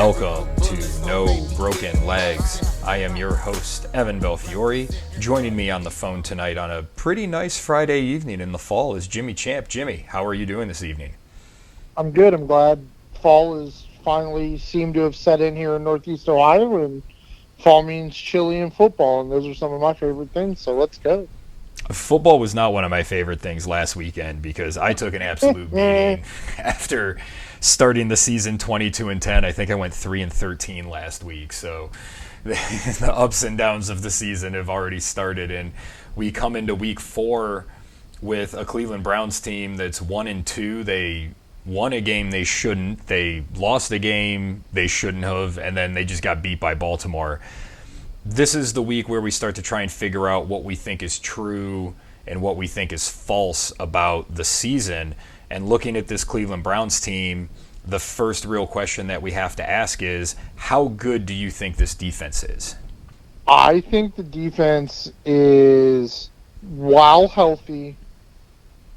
Welcome to No Broken Legs. I am your host, Evan Belfiore. Joining me on the phone tonight on a pretty nice Friday evening in the fall is Jimmy Champ. Jimmy, how are you doing this evening? I'm good. I'm glad fall is finally seemed to have set in here in Northeast Ohio, and fall means chili and football, and those are some of my favorite things, so let's go. Football was not one of my favorite things last weekend because I took an absolute beating after starting the season 22-10. I think I went 3-13 last week, so the ups and downs of the season have already started, and we come into week 4 with a Cleveland Browns team that's 1-2. They won a game they shouldn't. They lost a game they shouldn't have, and then they just got beat by Baltimore. This is the week where we start to try and figure out what we think is true and what we think is false about the season. And looking at this Cleveland Browns team, the first real question that we have to ask is, how good do you think this defense is? I think the defense is, while healthy,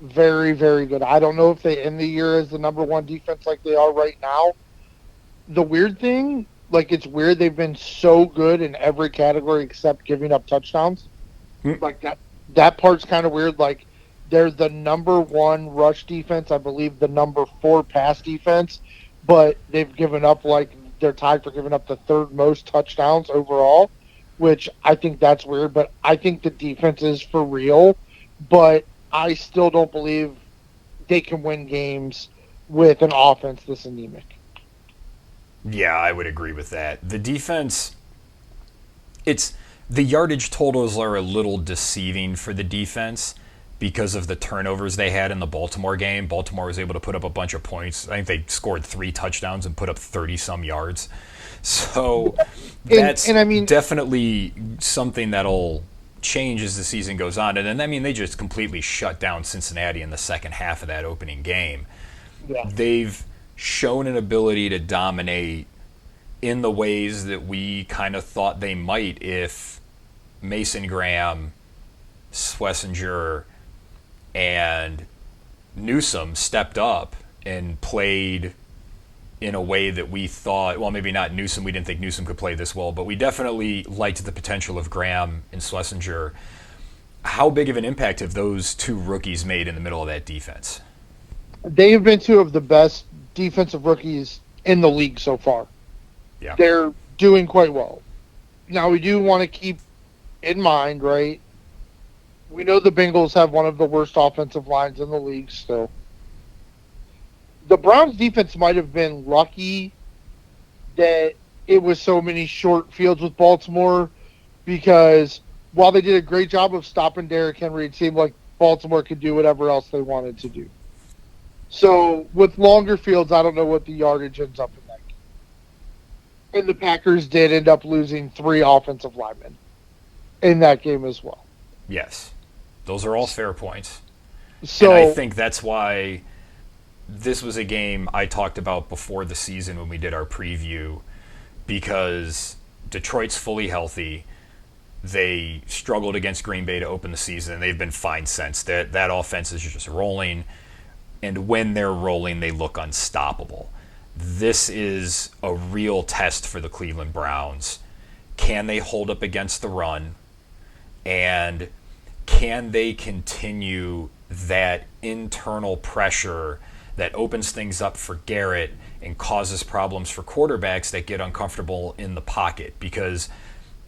very, very good. I don't know if they end the year as the number one defense like they are right now. The weird thing, it's weird they've been so good in every category except giving up touchdowns. That part's kind of weird. They're the number one rush defense, I believe the number 4 pass defense, but they've given up, they're tied for giving up the third most touchdowns overall, which I think that's weird, but I think the defense is for real, but I still don't believe they can win games with an offense this anemic. Yeah, I would agree with that. The defense, the yardage totals are a little deceiving for the defense because of the turnovers they had in the Baltimore game. Baltimore was able to put up a bunch of points. I think they scored 3 touchdowns and put up 30-some yards. So that's definitely something that'll change as the season goes on. And then, they just completely shut down Cincinnati in the second half of that opening game. Yeah. They've shown an ability to dominate in the ways that we kind of thought they might if Mason Graham, Schlesinger, and Newsome stepped up and played in a way that we thought, well, maybe not Newsome. We didn't think Newsome could play this well, but we definitely liked the potential of Graham and Schlesinger. How big of an impact have those 2 rookies made in the middle of that defense? They have been 2 of the best defensive rookies in the league so far. Yeah. They're doing quite well. Now, we do want to keep in mind, right? We know the Bengals have one of the worst offensive lines in the league still. The Browns defense might have been lucky that it was so many short fields with Baltimore, because while they did a great job of stopping Derrick Henry, it seemed like Baltimore could do whatever else they wanted to do. So with longer fields, I don't know what the yardage ends up in that game. And the Packers did end up losing 3 offensive linemen in that game as well. Yes. Those are all fair points. So, and I think that's why this was a game I talked about before the season when we did our preview, because Detroit's fully healthy. They struggled against Green Bay to open the season, and they've been fine since. That offense is just rolling, and when they're rolling, they look unstoppable. This is a real test for the Cleveland Browns. Can they hold up against the run? And can they continue that internal pressure that opens things up for Garrett and causes problems for quarterbacks that get uncomfortable in the pocket? Because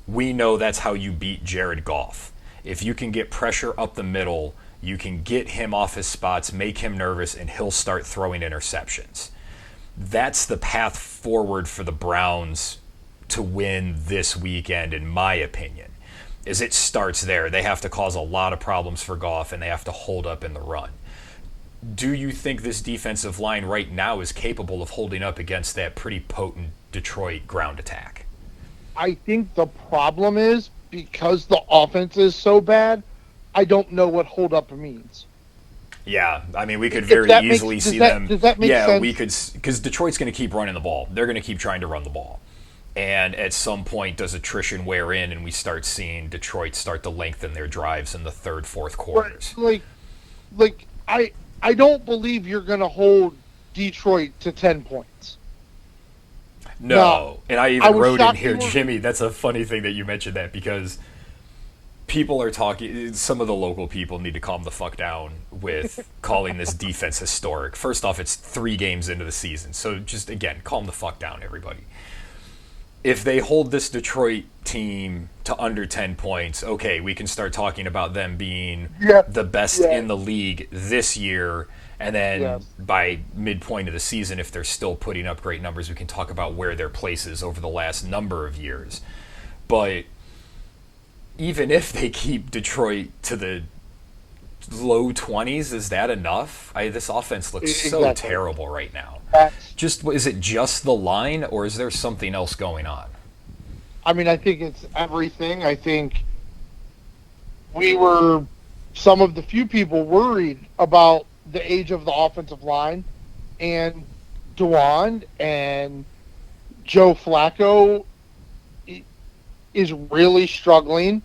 we know that's how you beat Jared Goff. If you can get pressure up the middle, you can get him off his spots, make him nervous, and he'll start throwing interceptions. That's the path forward for the Browns to win this weekend, in my opinion, is it starts there. They have to cause a lot of problems for Goff, and they have to hold up in the run. Do you think this defensive line right now is capable of holding up against that pretty potent Detroit ground attack? I think the problem is, because the offense is so bad, I don't know what hold up means. Yeah, we could very easily see them. Does that make sense? Yeah, we could, because Detroit's going to keep running the ball. They're going to keep trying to run the ball. And at some point, does attrition wear in, and we start seeing Detroit start to lengthen their drives in the third, fourth quarters? I don't believe you're going to hold Detroit to 10 points. Now, No. And I I even was wrote in shocked they here, were. Jimmy, that's a funny thing that you mentioned that because people are talking, some of the local people need to calm the fuck down with calling this defense historic. First off, it's 3 games into the season. So just, again, calm the fuck down, everybody. If they hold this Detroit team to under 10 points, okay, we can start talking about them being Yeah, the best yeah, in the league this year. And then yes, by midpoint of the season, if they're still putting up great numbers, we can talk about where their place is over the last number of years. But even if they keep Detroit to the low 20s, is that enough? This offense looks so exactly. terrible right now. That's, Just is it just the line, or is there something else going on? I mean, I think it's everything. I think we were some of the few people worried about the age of the offensive line, and Dewan and Joe Flacco is really struggling.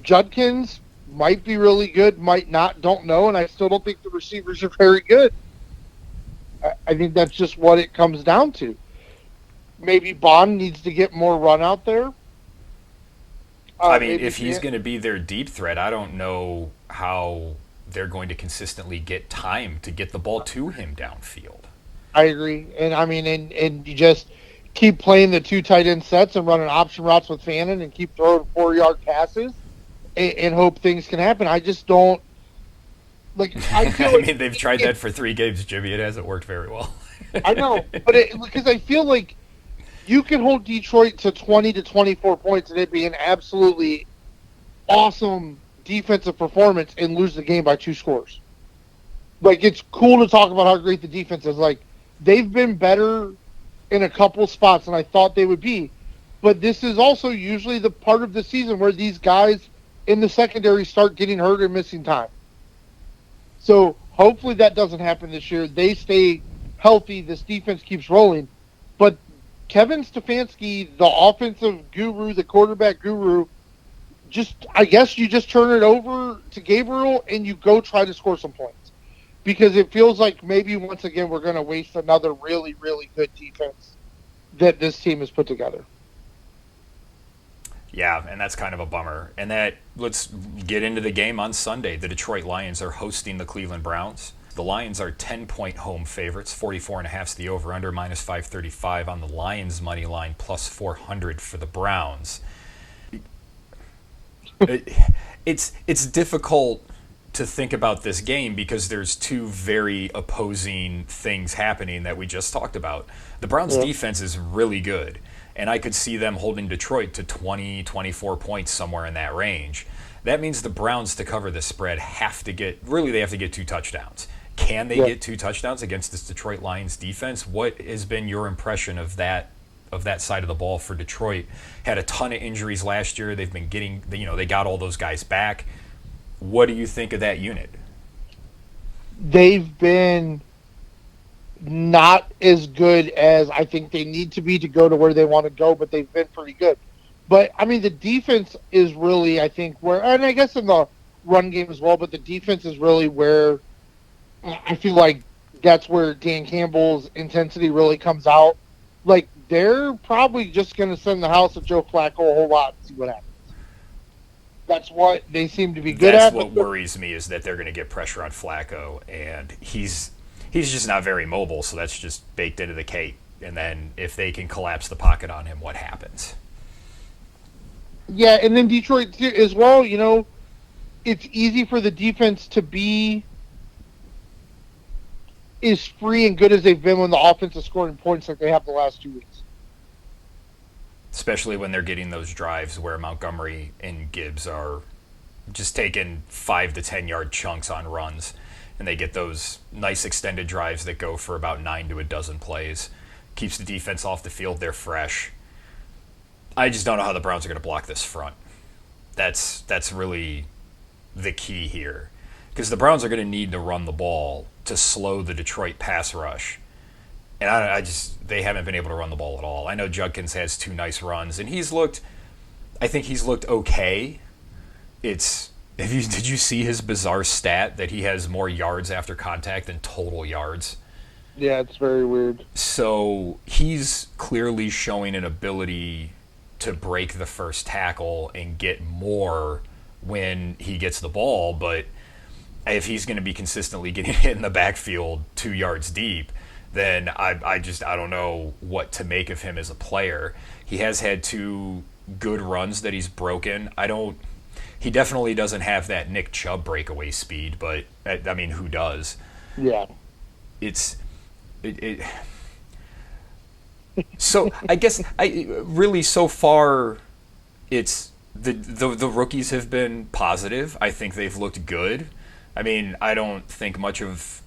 Judkins might be really good, might not, don't know, and I still don't think the receivers are very good. I think that's just what it comes down to. Maybe Bond needs to get more run out there. I mean, Maybe if he's can't. going to be their deep threat, I don't know how they're going to consistently get time to get the ball to him downfield. I agree, and I mean, and you just keep playing the 2 tight end sets and running option routes with Fannin and keep throwing 4-yard passes and hope things can happen. I just don't like. I feel I like mean, they've tried that for 3 games, Jimmy. It hasn't worked very well. I know, but because I feel like you can hold Detroit to 20 to 24 points and it'd be an absolutely awesome defensive performance and lose the game by 2 scores. Like, it's cool to talk about how great the defense is. Like, they've been better in a couple spots than I thought they would be. But this is also usually the part of the season where these guys in the secondary start getting hurt and missing time. So hopefully that doesn't happen this year. They stay healthy. This defense keeps rolling. But Kevin Stefanski, the offensive guru, the quarterback guru, I guess you just turn it over to Gabriel and you go try to score some points. Because it feels like maybe once again we're going to waste another really, really good defense that this team has put together. Yeah, and that's kind of a bummer. And let's get into the game on Sunday. The Detroit Lions are hosting the Cleveland Browns. The Lions are 10-point home favorites. 44.5 is the over-under, minus 535 on the Lions' money line, plus 400 for the Browns. It's difficult to think about this game because there's 2 very opposing things happening that we just talked about. The Browns' defense is really good, and I could see them holding Detroit to 20, 24 points, somewhere in that range. That means the Browns, to cover the spread, they have to get 2 touchdowns. Can they get 2 touchdowns against this Detroit Lions defense? What has been your impression of that side of the ball for Detroit? Had a ton of injuries last year. They've been getting, they got all those guys back. What do you think of that unit? They've been not as good as I think they need to be to go to where they want to go, but they've been pretty good. But, I mean, the defense is really, I think, and I guess in the run game as well, but the defense is really where I feel like that's where Dan Campbell's intensity really comes out. Like, they're probably just going to send the house of Joe Flacco a whole lot and see what happens. That's what they seem to be good That's at. what worries me, is that they're going to get pressure on Flacco, and he's just not very mobile, so that's just baked into the cake. And then if they can collapse the pocket on him, what happens? Yeah, and then Detroit as well, it's easy for the defense to be as free and good as they've been when the offense is scoring points like they have the last 2 weeks. Especially when they're getting those drives where Montgomery and Gibbs are just taking 5 to 10 yard chunks on runs, and they get those nice extended drives that go for about 9 to a dozen plays. Keeps the defense off the field. They're fresh. I just don't know how the Browns are going to block this front. That's really the key here, because the Browns are going to need to run the ball to slow the Detroit pass rush. And they haven't been able to run the ball at all. I know Judkins has 2 nice runs, and I think he's looked okay. Did you see his bizarre stat that he has more yards after contact than total yards? Yeah, it's very weird. So he's clearly showing an ability to break the first tackle and get more when he gets the ball, but if he's going to be consistently getting hit in the backfield 2 yards deep, then I don't know what to make of him as a player. He has had 2 good runs that he's broken. He definitely doesn't have that Nick Chubb breakaway speed, but I mean, who does? Yeah. It's it So I guess I really so far it's the rookies have been positive. I think they've looked good. I mean, I don't think much of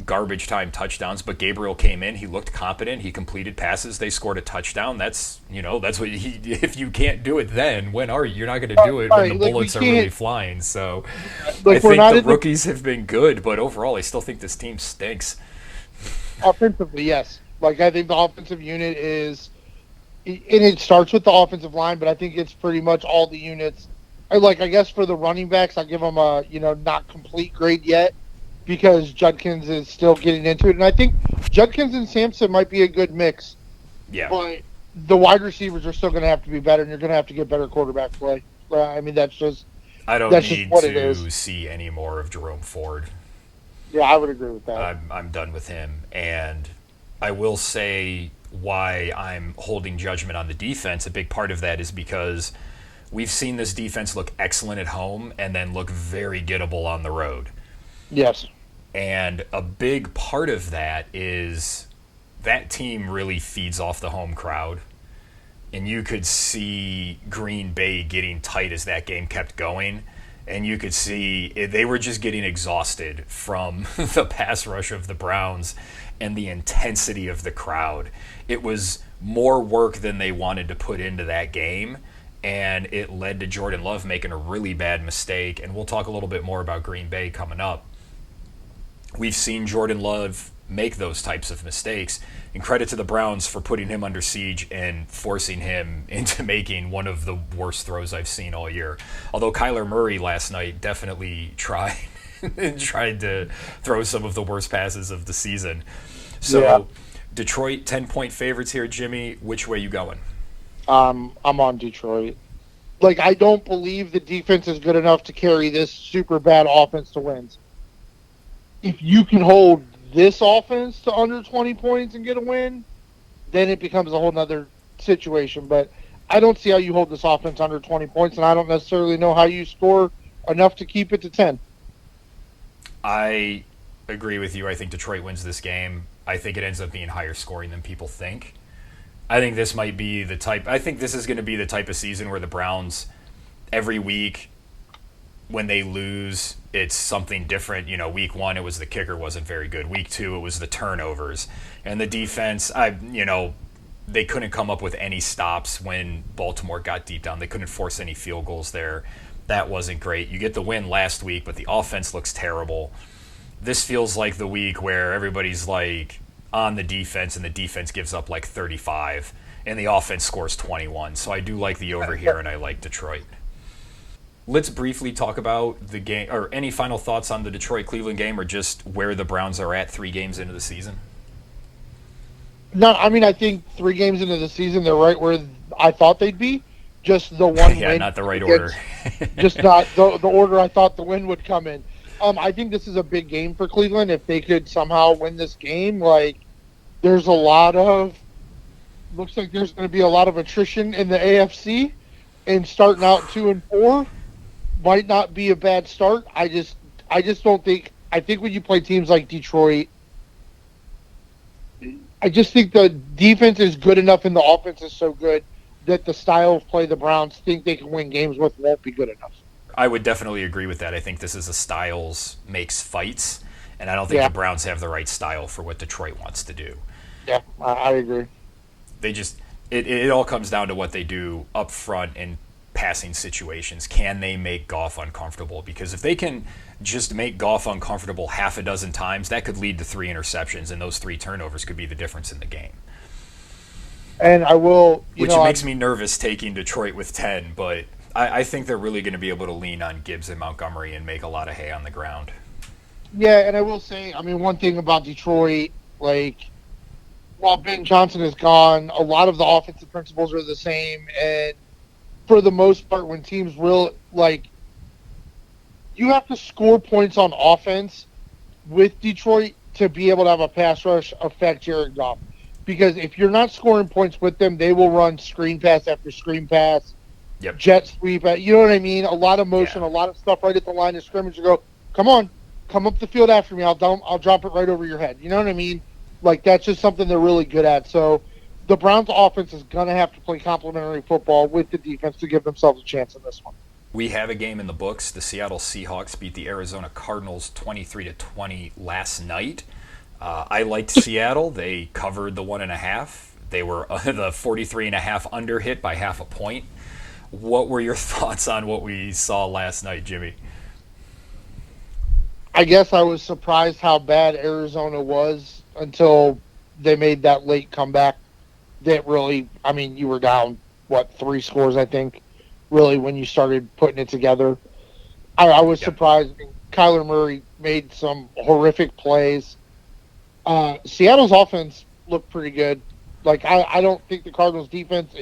garbage time touchdowns, but Gabriel came in, he looked competent, he completed passes, they scored a touchdown. That's what if you can't do it then, when are you? You're not going to do it when the bullets are really flying. So I think the rookies have been good, but overall I still think this team stinks. Offensively, yes. Like, I think the offensive unit is, and it starts with the offensive line, but I think it's pretty much all the units. I guess for the running backs, I give them a, not complete grade yet because Judkins is still getting into it. And I think Judkins and Sampson might be a good mix. Yeah. But the wide receivers are still going to have to be better, and you're going to have to get better quarterback play. I mean, that's just I don't that's need just what it is. to see any more of Jerome Ford. Yeah, I would agree with that. I'm done with him. And I will say why I'm holding judgment on the defense. A big part of that is because we've seen this defense look excellent at home and then look very gettable on the road. Yes. And a big part of that is that team really feeds off the home crowd. And you could see Green Bay getting tight as that game kept going. And you could see they were just getting exhausted from the pass rush of the Browns and the intensity of the crowd. It was more work than they wanted to put into that game, and it led to Jordan Love making a really bad mistake. And we'll talk a little bit more about Green Bay coming up. We've seen Jordan Love make those types of mistakes, and credit to the Browns for putting him under siege and forcing him into making one of the worst throws I've seen all year. Although Kyler Murray last night definitely tried to throw some of the worst passes of the season. So yeah. Detroit 10-point favorites here, Jimmy. Which way you going? I'm on Detroit. I don't believe the defense is good enough to carry this super bad offense to wins. If you can hold this offense to under 20 points and get a win, then it becomes a whole nother situation. But I don't see how you hold this offense under 20 points, and I don't necessarily know how you score enough to keep it to 10. I agree with you. I think Detroit wins this game. I think it ends up being higher scoring than people think. I think this might be I think this is going to be the type of season where the Browns, every week, when they lose, it's something different. Week 1, it was the kicker wasn't very good. Week 2, it was the turnovers. And the defense, they couldn't come up with any stops when Baltimore got deep down. They couldn't force any field goals there. That wasn't great. You get the win last week, but the offense looks terrible. This feels like the week where everybody's on the defense, and the defense gives up 35, and the offense scores 21. So I do like the over here, and I like Detroit. Let's briefly talk about the game, or any final thoughts on the Detroit-Cleveland game, or just where the Browns are at 3 games into the season? No, I mean, I think 3 games into the season, they're right where I thought they'd be. Just the one yeah, win. Not the right order. Just not the order I thought the win would come in. I think this is a big game for Cleveland. If they could somehow win this game, there's looks like there's going to be a lot of attrition in the AFC, and starting out 2-4 might not be a bad start. I just don't think. I think when you play teams like Detroit, I just think the defense is good enough and the offense is so good that the style of play the Browns think they can win games with won't be good enough. I would definitely agree with that. I think this is a styles makes fights, and I don't think the Browns have the right style for what Detroit wants to do. Yeah, I agree. They just it all comes down to what they do up front in passing situations. Can they make Goff uncomfortable? Because if they can just make Goff uncomfortable half a dozen times, that could lead to 3 interceptions, and those 3 turnovers could be the difference in the game. And I will, which makes me nervous taking Detroit with 10, but I think they're really going to be able to lean on Gibbs and Montgomery and make a lot of hay on the ground. Yeah, and I will say, I mean, one thing about Detroit, Like, while Ben Johnson is gone, a lot of the offensive principles are the same. And for the most part, when teams will, like, you have to score points on offense with Detroit to be able to have a pass rush affect Jared Goff. Because if you're not scoring points with them, they will run screen pass after screen pass, Yep. jet sweep. You know what I mean? A lot of motion, Yeah. a lot of stuff right at the line of scrimmage. You go, come on, come up the field after me. I'll drop it right over your head. You know what I mean? Like, that's just something they're really good at. So the Browns offense is going to have to play complementary football with the defense to give themselves a chance in this one. We have a game in the books. The Seattle Seahawks beat the Arizona Cardinals 23-20 last night. I liked Seattle. They covered the 1.5. They were the 43.5 under hit by half a point. What were your thoughts on what we saw last night, Jimmy? I guess I was surprised how bad Arizona was until they made that late comeback. That really, I mean, you were down, 3 scores, I think, really, when you started putting it together. I was surprised. Kyler Murray made some horrific plays. Seattle's offense looked pretty good. Like, I don't think the Cardinals' defense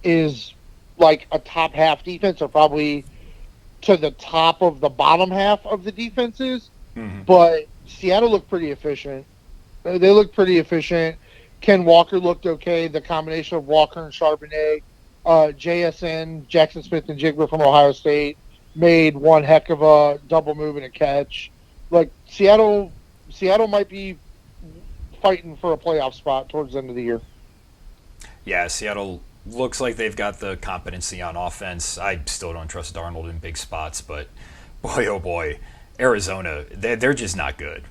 is like a top half defense, or probably to the top of the bottom half of the defenses. Mm-hmm. But Seattle looked pretty efficient. They looked pretty efficient. Ken Walker looked okay. The combination of Walker and Charbonnet, JSN, Jackson Smith and Jigba from Ohio State made one heck of a double move and a catch. Like, Seattle might be fighting for a playoff spot towards the end of the year. Yeah, Seattle looks like they've got the competency on offense. I still don't trust Darnold in big spots, but boy, oh boy, Arizona, they're just not good.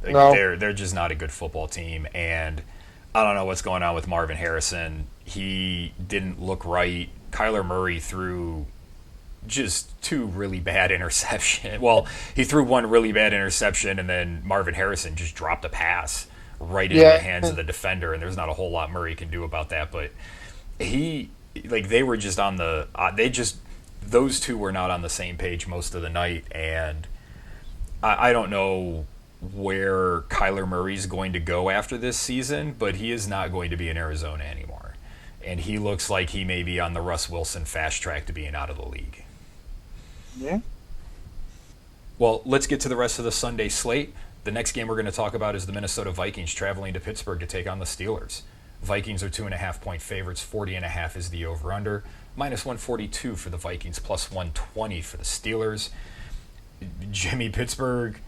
Like, No. they're just not a good football team, and I don't know what's going on with Marvin Harrison. He didn't look right. Kyler Murray threw just 2 really bad interceptions. Well, he threw 1 really bad interception, and then Marvin Harrison just dropped a pass right into the hands of the defender, and there's not a whole lot Murray can do about that. But they were just on the those two were not on the same page most of the night, and I don't know where Kyler Murray's going to go after this season, but he is not going to be in Arizona anymore. And he looks like he may be on the Russ Wilson fast track to being out of the league. Yeah. Well, let's get to the rest of the Sunday slate. The next game we're going to talk about is the Minnesota Vikings traveling to Pittsburgh to take on the Steelers. Vikings are 2.5-point favorites. 40.5 is the over-under. -142 for the Vikings, +120 for the Steelers. Jimmy, Pittsburgh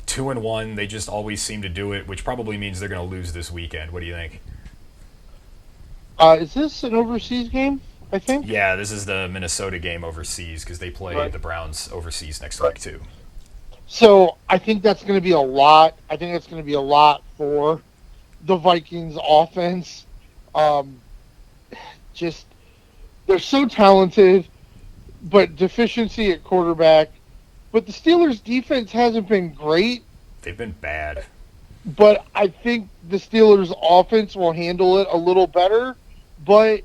2-1. They just always seem to do it, which probably means they're going to lose this weekend. What do you think? Is this an overseas game, I think? Yeah, this is the Minnesota game overseas because they play the Browns overseas next week too. So I think that's going to be a lot. I think that's going to be a lot for the Vikings offense. Just, they're so talented, but deficiency at quarterback. But the Steelers' defense hasn't been great. They've been bad. But I think the Steelers' offense will handle it a little better. But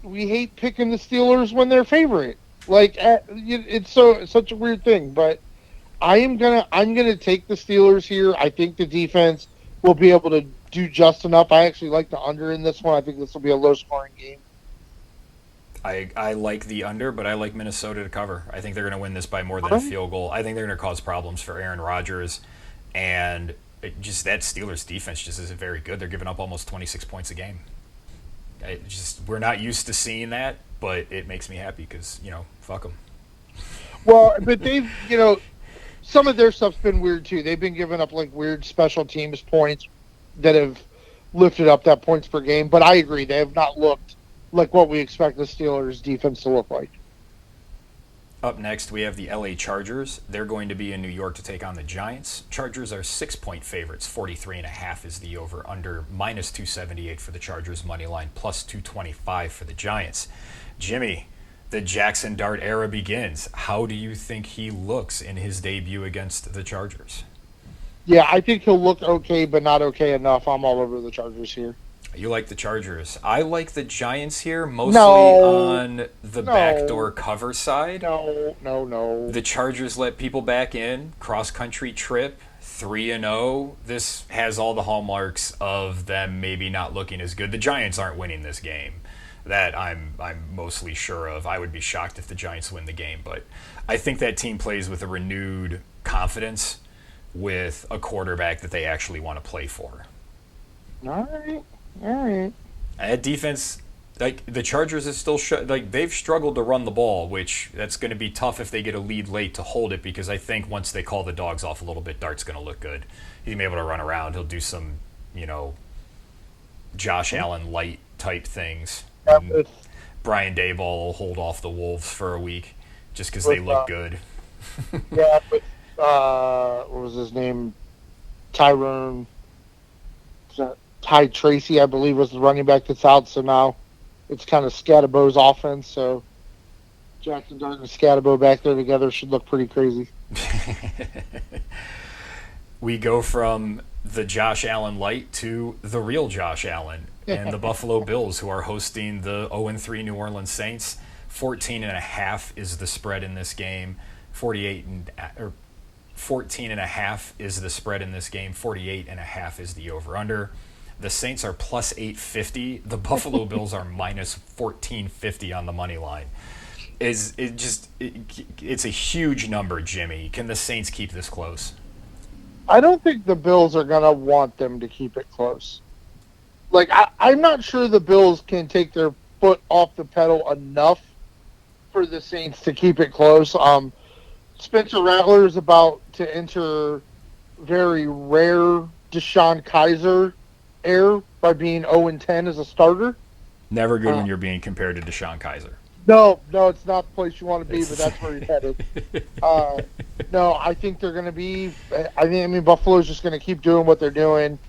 we hate picking the Steelers when they're favorite. Like, it's such a weird thing. But I'm gonna take the Steelers here. I think the defense will be able to do just enough. I actually like the under in this one. I think this will be a low-scoring game. I like the under, but I like Minnesota to cover. I think they're going to win this by more than a field goal. I think they're going to cause problems for Aaron Rodgers, and that Steelers defense just isn't very good. They're giving up almost 26 points a game. We're not used to seeing that, but it makes me happy because, fuck them. Well, but they've, some of their stuff's been weird too. They've been giving up like weird special teams points that have lifted up that points per game. But I agree, they have not looked like what we expect the Steelers' defense to look like. Up next, we have the LA Chargers. They're going to be in New York to take on the Giants. Chargers are 6-point favorites. 43.5 is the over-under. -278 for the Chargers money line. +225 for the Giants. Jimmy, the Jackson Dart era begins. How do you think he looks in his debut against the Chargers? Yeah, I think he'll look okay, but not okay enough. I'm all over the Chargers here. You like the Chargers. I like the Giants here, mostly on the backdoor cover side. No. The Chargers let people back in, cross-country trip. 3-0. This has all the hallmarks of them maybe not looking as good. The Giants aren't winning this game. That I'm mostly sure of. I would be shocked if the Giants win the game, but I think that team plays with a renewed confidence with a quarterback that they actually want to play for. All right. At defense, like the Chargers is still like they've struggled to run the ball, which that's going to be tough if they get a lead late to hold it, because I think once they call the dogs off a little bit, Dart's going to look good. He's going to be able to run around. He'll do some, Josh Allen light type things. Brian Daboll will hold off the Wolves for a week just because they look good. Yeah, but what was his name? Ty Tracy, I believe, was the running back that's out. So now it's kind of Scatterbo's offense. So Jackson Dart and Scatterbo back there together should look pretty crazy. We go from the Josh Allen light to the real Josh Allen and the Buffalo Bills, who are hosting the 0-3 New Orleans Saints. 14.5 is the spread in this game. 14.5 is the spread in this game. 48.5 is the over/under. The Saints are plus 850. The Buffalo Bills are minus 1450 on the money line. It's a huge number, Jimmy. Can the Saints keep this close? I don't think the Bills are going to want them to keep it close. Like, I'm not sure the Bills can take their foot off the pedal enough for the Saints to keep it close. Spencer Rattler is about to enter very rare Deshaun Kaiser air by being 0-10 as a starter. Never good when you're being compared to Deshaun Kaiser. No, it's not the place you want to be, but that's where he's headed. No, I think they're going to be. I mean, Buffalo's just going to keep doing what they're doing,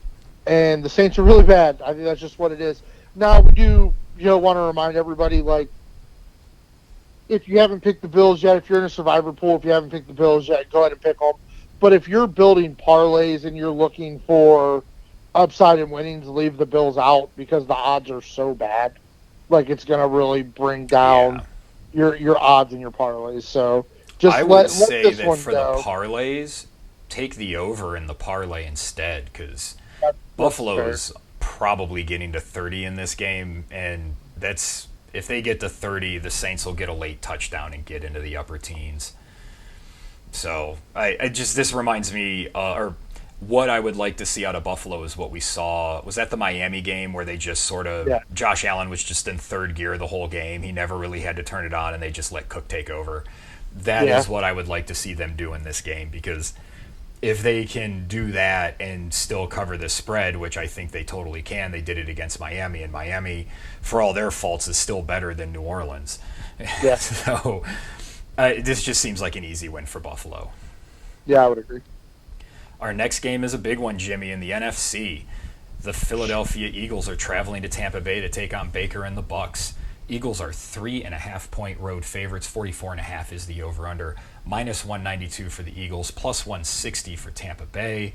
and the Saints are really bad. I think that's just what it is. Now, we do, want to remind everybody, like, if you haven't picked the Bills yet, if you're in a survivor pool, if you haven't picked the Bills yet, go ahead and pick them. But if you're building parlays and you're looking for upside and winnings, leave the Bills out because the odds are so bad. Like, it's going to really bring down your odds and your parlays. So just I let would say this that one for go. the parlays, take the over in the parlay instead, because That's Buffalo fair. is probably getting to 30 in this game, and that's if they get to 30, the Saints will get a late touchdown and get into the upper teens. So this reminds me, or what I would like to see out of Buffalo is what we saw. Was that the Miami game where they just sort of, Josh Allen was just in third gear the whole game. He never really had to turn it on, and they just let Cook take over. That is what I would like to see them do in this game, because if they can do that and still cover the spread, which I think they totally can, they did it against Miami, and Miami, for all their faults, is still better than New Orleans. Yeah. So this just seems like an easy win for Buffalo. Yeah, I would agree. Our next game is a big one, Jimmy, in the NFC. The Philadelphia Eagles are traveling to Tampa Bay to take on Baker and the Bucks. Eagles are 3.5-point road favorites. 44.5 is the over/under. Minus 192 for the Eagles. Plus 160 for Tampa Bay.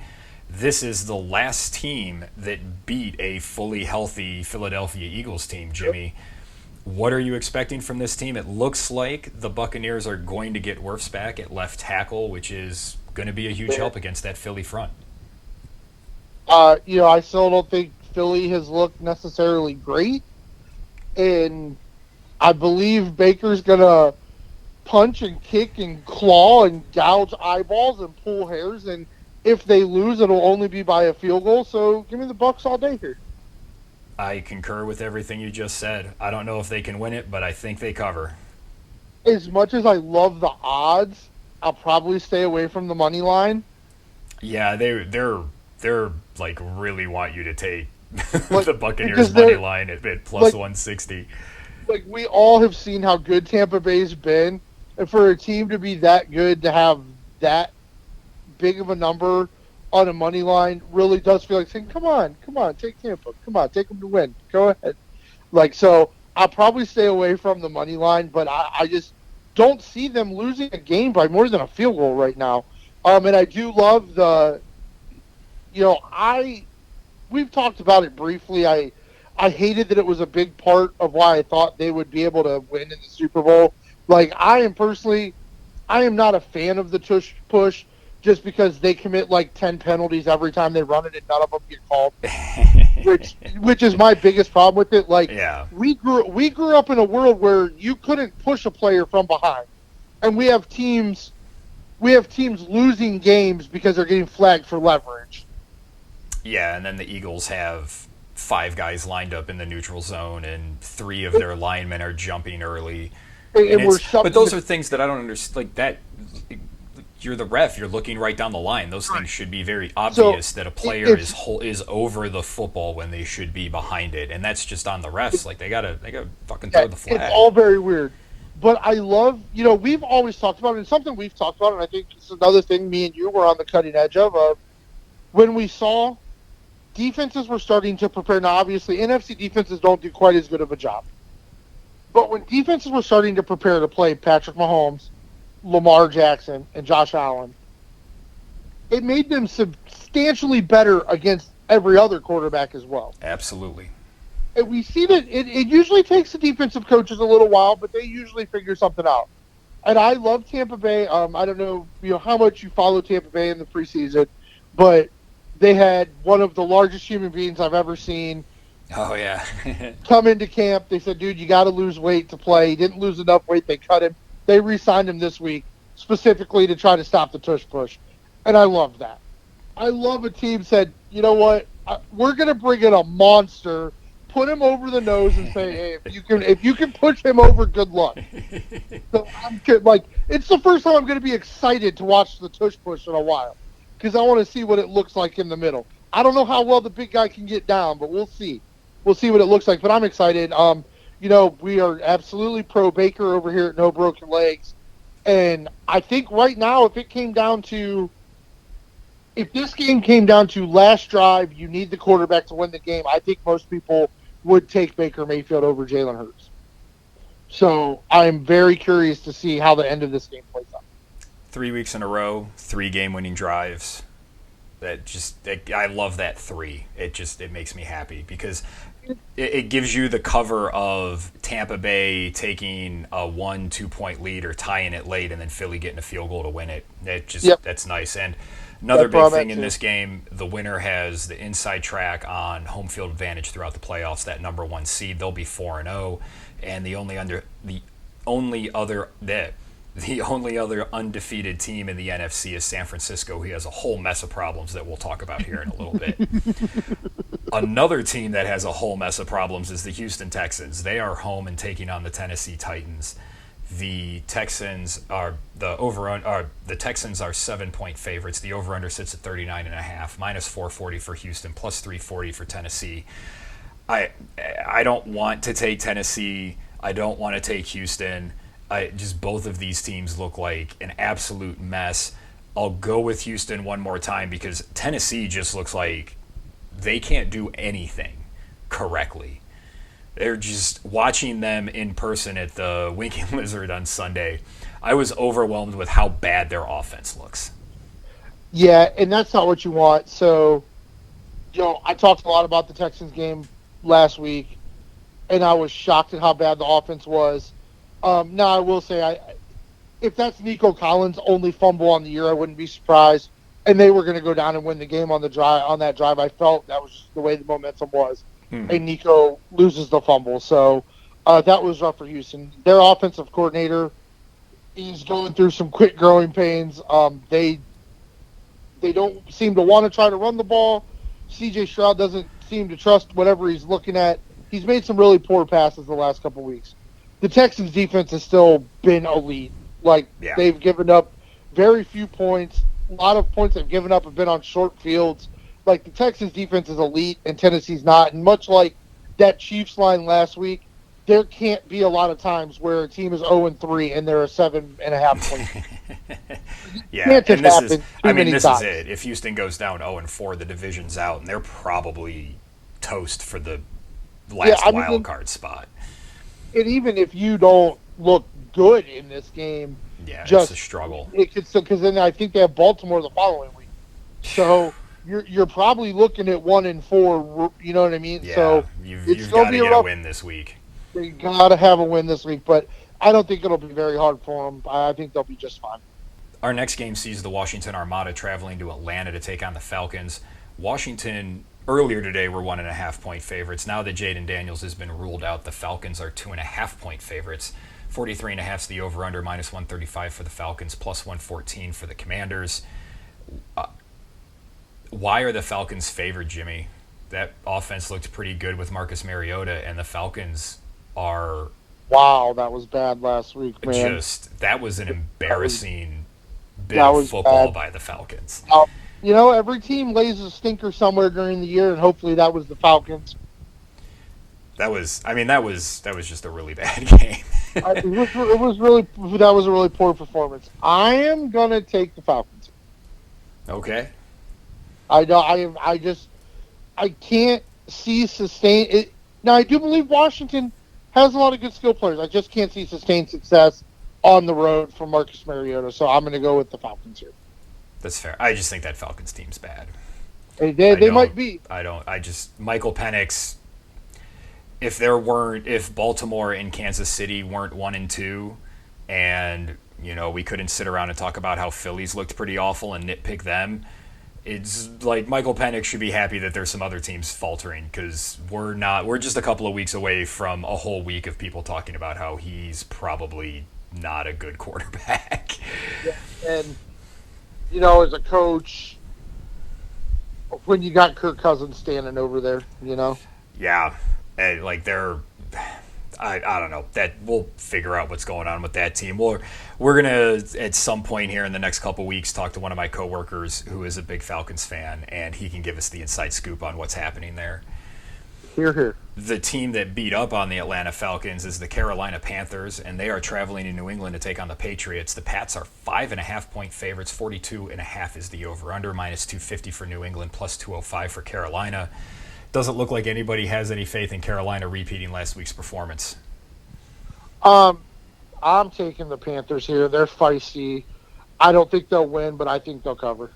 This is the last team that beat a fully healthy Philadelphia Eagles team, Jimmy. What are you expecting from this team? It looks like the Buccaneers are going to get Wirfs back at left tackle, which is going to be a huge help against that Philly front. I still don't think Philly has looked necessarily great, and I believe Baker's going to punch and kick and claw and gouge eyeballs and pull hairs, and if they lose, it'll only be by a field goal, so give me the Bucs all day here. I concur with everything you just said. I don't know if they can win it, but I think they cover. As much as I love the odds, I'll probably stay away from the money line. Yeah, they're like really want you to take Like, the Buccaneers money line at plus 160. Like, we all have seen how good Tampa Bay's been, and for a team to be that good to have that big of a number on a money line really does feel like saying, come on, take Tampa. Come on, take them to win. Go ahead. Like, so I'll probably stay away from the money line, but I just don't see them losing a game by more than a field goal right now. And I do love we've talked about it briefly. I hated that it was a big part of why I thought they would be able to win in the Super Bowl. Like, I am not a fan of the tush push. just because they commit like 10 penalties every time they run it and none of them get called. which is my biggest problem with it. Like, Yeah. we grew up in a world where you couldn't push a player from behind, and we have teams losing games because they're getting flagged for leverage. Yeah, and then the Eagles have 5 guys lined up in the neutral zone, and 3 of their linemen are jumping early. But those are things that I don't understand. Like that, you're the ref. You're looking right down the line. Those things should be very obvious that a player is over the football when they should be behind it, and that's just on the refs. Like they gotta fucking throw the flag. It's all very weird. But I love, we've always talked about it, and something we've talked about, and I think it's another thing me and you were on the cutting edge of when we saw defenses were starting to prepare. Now, obviously, NFC defenses don't do quite as good of a job. But when defenses were starting to prepare to play Patrick Mahomes, Lamar Jackson, and Josh Allen, it made them substantially better against every other quarterback as well. Absolutely. And we see that it usually takes the defensive coaches a little while, but they usually figure something out. And I love Tampa Bay. I don't know, how much you follow Tampa Bay in the preseason, but they had one of the largest human beings I've ever seen. Oh, yeah. Come into camp. They said, dude, you got to lose weight to play. He didn't lose enough weight. They cut him. They re-signed him this week specifically to try to stop the tush push. And I love that. I love a team said, you know what? We're going to bring in a monster, put him over the nose and say, hey, if you can push him over, good luck. So I'm it's the first time I'm going to be excited to watch the tush push in a while because I want to see what it looks like in the middle. I don't know how well the big guy can get down, but we'll see. We'll see what it looks like. But I'm excited. We are absolutely pro Baker over here at No Broken Legs. And I think right now, if this game came down to last drive, you need the quarterback to win the game, I think most people would take Baker Mayfield over Jalen Hurts. So I'm very curious to see how the end of this game plays out. 3 weeks in a row, 3 game-winning drives. I love that 3. It makes me happy because it gives you the cover of Tampa Bay taking a 1-2 point lead or tying it late and then Philly getting a field goal to win it. That's nice. And another big thing in this game, the winner has the inside track on home field advantage throughout the playoffs, that number 1 seed. They'll be 4-0, and the only other undefeated team in the NFC is San Francisco, who has a whole mess of problems that we'll talk about here in a little bit. Another team that has a whole mess of problems is the Houston Texans. They are home and taking on the Tennessee Titans. The Texans are 7-point favorites. The over/under sits at 39.5, minus 440 for Houston, plus 340 for Tennessee. I don't want to take Tennessee. I don't want to take Houston. Both of these teams look like an absolute mess. I'll go with Houston one more time because Tennessee just looks like they can't do anything correctly. They're just watching them in person at the Winking Lizard on Sunday. I was overwhelmed with how bad their offense looks. Yeah, and that's not what you want. So, I talked a lot about the Texans game last week, and I was shocked at how bad the offense was. Now, I will say, if that's Nico Collins' only fumble on the year, I wouldn't be surprised. And they were going to go down and win the game on that drive. I felt that was just the way the momentum was. And Nico loses the fumble. So that was rough for Houston. Their offensive coordinator is going through some quick growing pains. They don't seem to want to try to run the ball. C.J. Stroud doesn't seem to trust whatever he's looking at. He's made some really poor passes the last couple of weeks. The Texans' defense has still been elite. They've given up very few points. A lot of points they've given up have been on short fields. The Texans' defense is elite, and Tennessee's not. And much like that Chiefs line last week, there can't be a lot of times where a team is 0-3 and they're a 7.5 point. Yeah, and this is it. If Houston goes down 0-4, the division's out, and they're probably toast for the last wild card spot. And even if you don't look good in this game, it's a struggle. Because then I think they have Baltimore the following week, so you're probably looking at 1-4. You know what I mean? Yeah, so you've got to get a win this week. They got to have a win this week, but I don't think it'll be very hard for them. I think they'll be just fine. Our next game sees the Washington Armada traveling to Atlanta to take on the Falcons. Washington, earlier today, were 1.5-point favorites. Now that Jaden Daniels has been ruled out, the Falcons are 2.5-point favorites. 43.5 is the over-under, minus 135 for the Falcons, plus 114 for the Commanders. Why are the Falcons favored, Jimmy? That offense looked pretty good with Marcus Mariota, and the Falcons are... Wow, that was bad last week, man. That was an embarrassing bit of football by the Falcons. Every team lays a stinker somewhere during the year, and hopefully that was the Falcons. That was just a really bad game. That was a really poor performance. I am gonna take the Falcons. Okay. I can't see sustain it. Now I do believe Washington has a lot of good skill players. I just can't see sustained success on the road for Marcus Mariota, so I'm going to go with the Falcons here. That's fair. I just think that Falcons team's bad. They might be. Michael Penix, if Baltimore and Kansas City weren't 1-2, and we couldn't sit around and talk about how Phillies looked pretty awful and nitpick them, it's like Michael Penix should be happy that there's some other teams faltering, because we're just a couple of weeks away from a whole week of people talking about how he's probably not a good quarterback. Yeah, and as a coach, when you got Kirk Cousins standing over there, Yeah, and I don't know. That we'll figure out what's going on with that team. We're gonna at some point here in the next couple weeks talk to one of my coworkers who is a big Falcons fan, and he can give us the inside scoop on what's happening there. Hear, hear. The team that beat up on the Atlanta Falcons is the Carolina Panthers, and they are traveling to New England to take on the Patriots. The Pats are 5.5-point favorites. 42.5 is the over-under, minus 250 for New England, plus 205 for Carolina. Doesn't look like anybody has any faith in Carolina repeating last week's performance. I'm taking the Panthers here. They're feisty. I don't think they'll win, but I think they'll cover.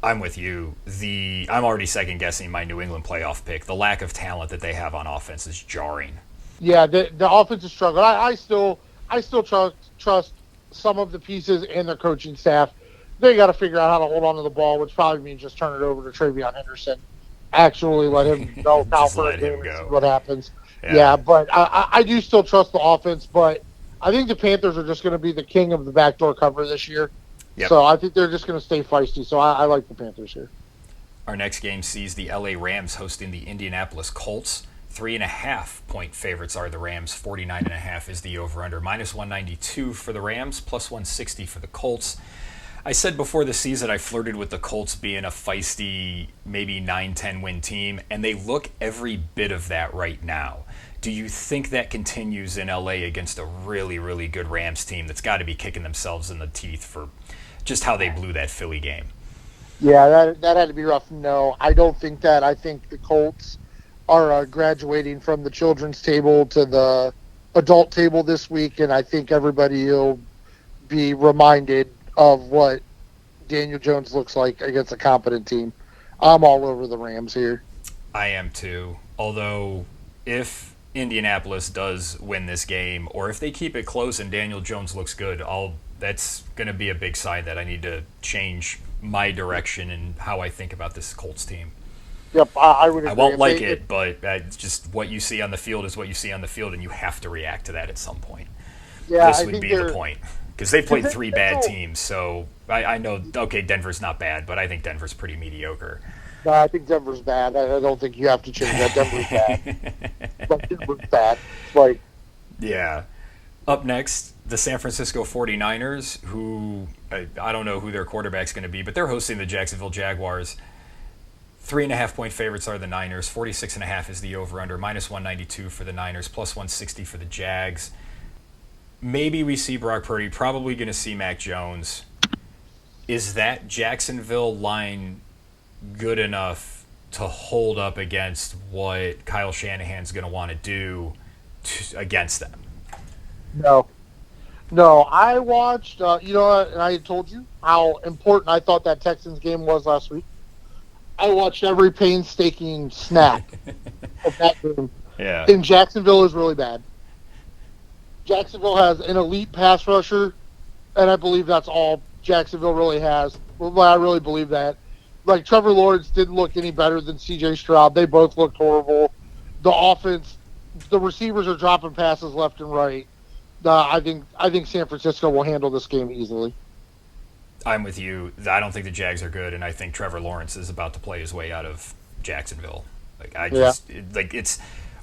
I'm with you. I'm already second-guessing my New England playoff pick. The lack of talent that they have on offense is jarring. Yeah, the offense is struggling. I still trust some of the pieces and their coaching staff. They got to figure out how to hold on to the ball, which probably means just turn it over to Travion Henderson. Actually let him go out for a game and see what happens. Yeah, but I do still trust the offense, but I think the Panthers are just going to be the king of the backdoor cover this year. Yep. So I think they're just going to stay feisty. So I like the Panthers here. Our next game sees the LA Rams hosting the Indianapolis Colts. 3.5-point favorites are the Rams. 49.5 is the over-under. Minus 192 for the Rams, plus 160 for the Colts. I said before the season I flirted with the Colts being a feisty, maybe 9-10 win team, and they look every bit of that right now. Do you think that continues in LA against a really, really good Rams team that's got to be kicking themselves in the teeth for just how they blew that Philly game? Yeah, that had to be rough. No, I don't think that. I think the Colts are graduating from the children's table to the adult table this week, and I think everybody will be reminded of what Daniel Jones looks like against a competent team. I'm all over the Rams here. I am too. Although, if Indianapolis does win this game, or if they keep it close and Daniel Jones looks good, that's going to be a big sign that I need to change my direction and how I think about this Colts team. Yep, I would agree. I won't like it, but it's just what you see on the field is what you see on the field, and you have to react to that at some point. Yeah, this would be the point. Because they played three bad teams, so I know, okay, Denver's not bad, but I think Denver's pretty mediocre. No, I think Denver's bad. I don't think you have to change that. Denver's bad. But Denver's bad. Yeah. Up next, the San Francisco 49ers, who I don't know who their quarterback's going to be, but they're hosting the Jacksonville Jaguars. 3.5-point favorites are the Niners. 46.5 is the over-under. Minus 192 for the Niners. Plus 160 for the Jags. Maybe we see Brock Purdy. Probably going to see Mac Jones. Is that Jacksonville line good enough to hold up against what Kyle Shanahan's going to want to do against them? No, I watched, and I had told you how important I thought that Texans game was last week. I watched every painstaking snap of that game. Yeah. And Jacksonville is really bad. Jacksonville has an elite pass rusher, and I believe that's all Jacksonville really has. Well, I really believe that. Like, Trevor Lawrence didn't look any better than C.J. Stroud. They both looked horrible. The offense, the receivers are dropping passes left and right. I think San Francisco will handle this game easily. I'm with you. I don't think the Jags are good, and I think Trevor Lawrence is about to play his way out of Jacksonville.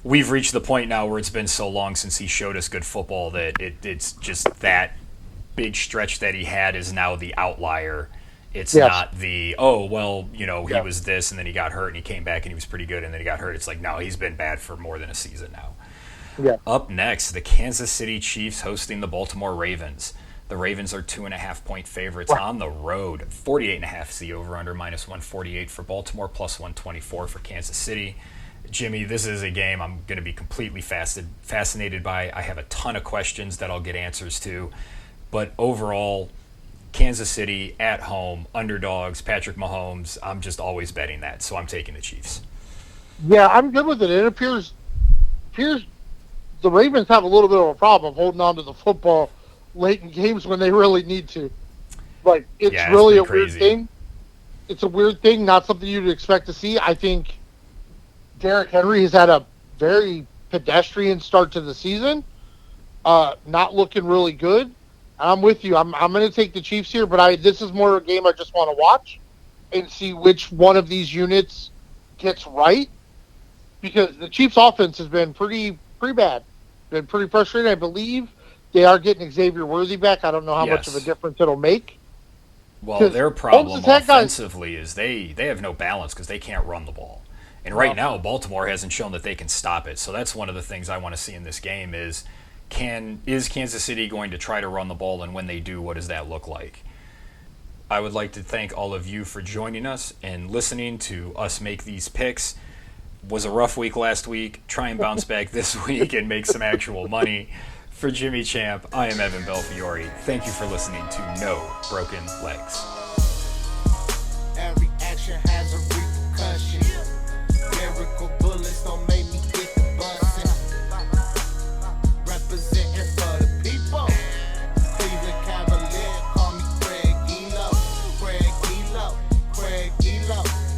We've reached the point now where it's been so long since he showed us good football that it's just that big stretch that he had is now the outlier. It's not the, he was this and then he got hurt and he came back and he was pretty good and then he got hurt. It's like, no, he's been bad for more than a season now. Yeah. Up next, the Kansas City Chiefs hosting the Baltimore Ravens. The Ravens are 2.5-point favorites on the road. 48.5 is the over-under, -148 for Baltimore, +124 for Kansas City. Jimmy, this is a game I'm going to be completely fascinated by. I have a ton of questions that I'll get answers to. But overall, Kansas City at home, underdogs, Patrick Mahomes, I'm just always betting that. So I'm taking the Chiefs. Yeah, I'm good with it. It appears the Ravens have a little bit of a problem holding on to the football late in games when they really need to. Like, it's really a weird thing. It's a weird thing, not something you'd expect to see. I think Derrick Henry has had a very pedestrian start to the season, not looking really good. I'm with you. I'm going to take the Chiefs here, but this is more a game I just want to watch and see which one of these units gets right, because the Chiefs' offense has been pretty bad, been pretty frustrating. I believe they are getting Xavier Worthy back. I don't know how much of a difference it'll make. Well, their problem offensively is they have no balance because they can't run the ball. And right now, Baltimore hasn't shown that they can stop it. So that's one of the things I want to see in this game is Kansas City going to try to run the ball, and when they do, what does that look like? I would like to thank all of you for joining us and listening to us make these picks. Was a rough week last week. Try and bounce back this week and make some actual money. For Jimmy Champ, I am Evan Belfiore. Thank you for listening to No Broken Legs.